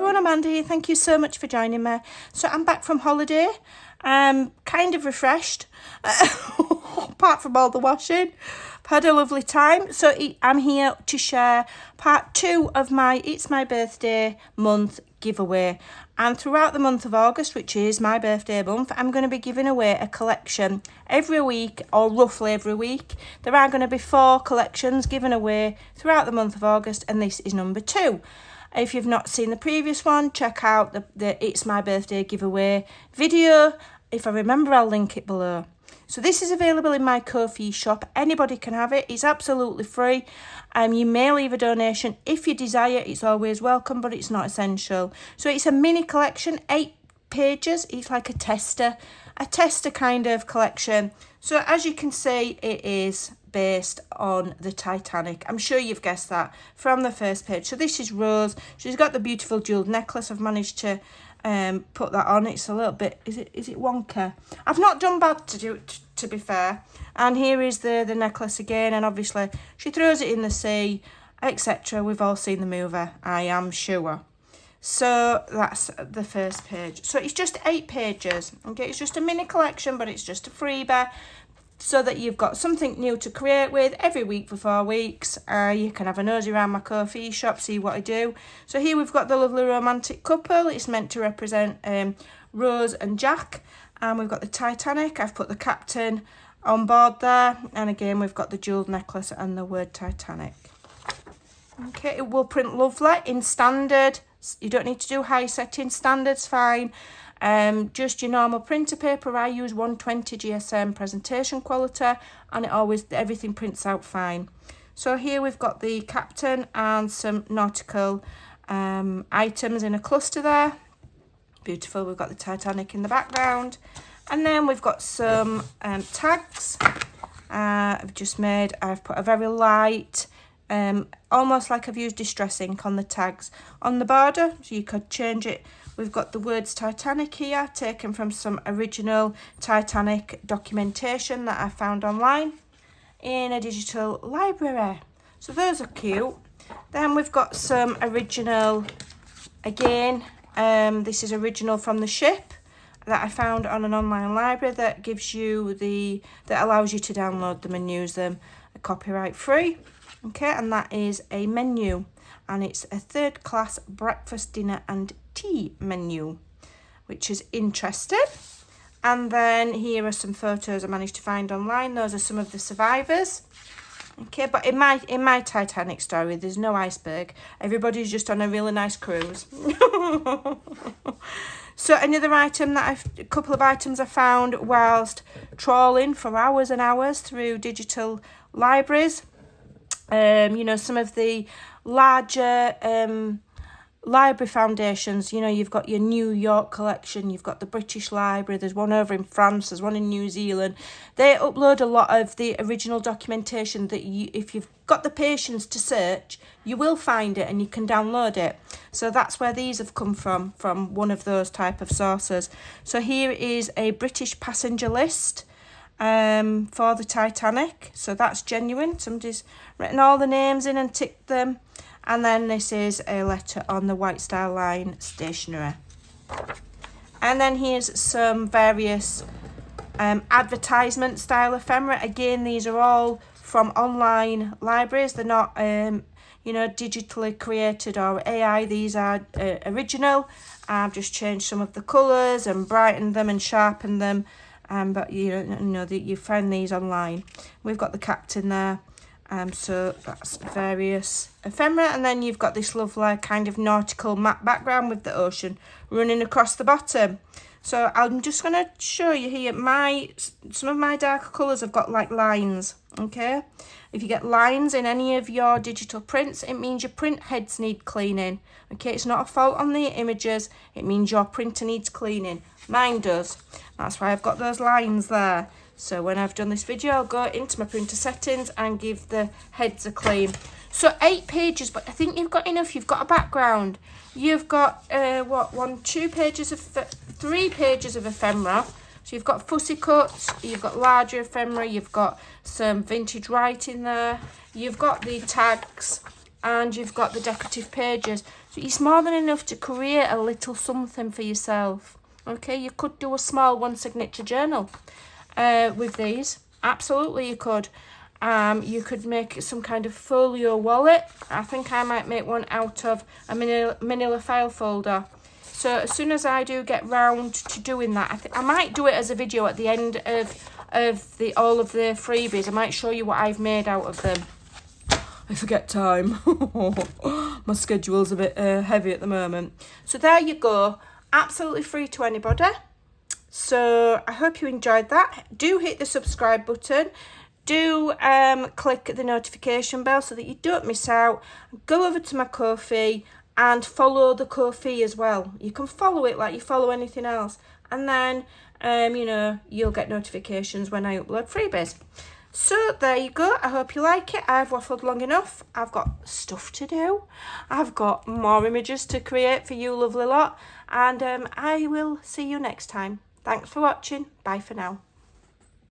everyone, I'm Andy. Thank you so much for joining me. So I'm back from holiday. I'm kind of refreshed, apart from all the washing. I've had a lovely time. So I'm here to share part 2 of my It's My Birthday month giveaway. And throughout the month of August, which is my birthday month, I'm going to be giving away a collection every week, or roughly every week. There are going to be 4 collections given away throughout the month of August, and this is number 2. If you've not seen the previous one, check out the It's My Birthday giveaway video. If I remember, I'll link it below. So this is available in my Ko-fi shop. Anybody can have it. It's absolutely free. You may leave a donation if you desire. It's always welcome, but it's not essential. So it's a mini collection, 8 pages. It's like a tester kind of collection. So as you can see, it is based on the Titanic. I'm sure you've guessed that from the first page. So this is Rose. She's got the beautiful jewelled necklace. I've managed to put that on. It's a little bit, is it wonky? I've not done bad to be fair. And here is the necklace again, and obviously she throws it in the sea, etc. We've all seen the movie, I am sure. So that's the first page. So it's just 8 pages. Okay, it's just a mini collection, but it's just a freebie, so that you've got something new to create with every week for 4 weeks. You can have a nosy around my Ko-fi shop, see what I do. So here we've got the lovely romantic couple. It's meant to represent Rose and Jack. And we've got the Titanic. I've put the captain on board there. And again, we've got the jewelled necklace and the word Titanic. Okay, it will print lovely in standard. You don't need to do high setting. Standard's fine. Just your normal printer paper. I use 120 GSM presentation quality, and everything prints out fine. So here we've got the captain and some nautical items in a cluster there. Beautiful. We've got the Titanic in the background, and then we've got some tags. I've put a very light, almost like I've used distress ink on the tags on the border, so you could change it. We've got the words Titanic here, taken from some original Titanic documentation that I found online in a digital library. So those are cute. Then we've got some original, again, this is original from the ship that I found on an online library that gives you that allows you to download them and use them copyright free. Okay, and that is a menu, and it's a 3rd class breakfast, dinner and tea menu, which is interesting. And then here are some photos I managed to find online. Those are some of the survivors. Okay, but in my Titanic story, there's no iceberg. Everybody's just on a really nice cruise. So another item a couple of items I found whilst trawling for hours and hours through digital libraries. Some of the larger library foundations, you've got your New York collection, you've got the British Library, there's one over in France, there's one in New Zealand. They upload a lot of the original documentation that if you've got the patience to search, you will find it and you can download it. So that's where these have come from one of those type of sources. So here is a British passenger list for the Titanic. So that's genuine. Somebody's written all the names in and ticked them. And then this is a letter on the White Star Line stationery. And then here's some various advertisement style ephemera. Again, these are all from online libraries. They're not, digitally created or AI. These are original. I've just changed some of the colours and brightened them and sharpened them. But you find these online. We've got the captain there. So that's various ephemera, and then you've got this lovely kind of nautical map background with the ocean running across the bottom. So I'm just going to show you here some of my darker colours have got like lines. Okay, if you get lines in any of your digital prints, it means your print heads need cleaning. Okay, it's not a fault on the images, it means your printer needs cleaning. Mine does. That's why I've got those lines there. So when I've done this video, I'll go into my printer settings and give the heads a clean. So 8 pages, but I think you've got enough. You've got a background. You've got, 3 pages of ephemera. So you've got fussy cuts, you've got larger ephemera, you've got some vintage writing there, you've got the tags, and you've got the decorative pages. So it's more than enough to create a little something for yourself. Okay, you could do a small one signature journal with these. Absolutely, you could. You could make some kind of folio wallet. I think I might make one out of a manila file folder. So as soon as I do get round to doing that, I might do it as a video at the end of all of the freebies. I might show you what I've made out of them. I forget time. My schedule's a bit heavy at the moment. So there you go. Absolutely free to anybody. So I hope you enjoyed that. Do hit the subscribe button. Do click the notification bell so that you don't miss out. Go over to my Ko-fi and follow the Ko-fi as well. You can follow it like you follow anything else. And then, you know, you'll get notifications when I upload freebies. So there you go. I hope you like it. I've waffled long enough. I've got stuff to do. I've got more images to create for you lovely lot. And I will see you next time. Thanks for watching. Bye for now.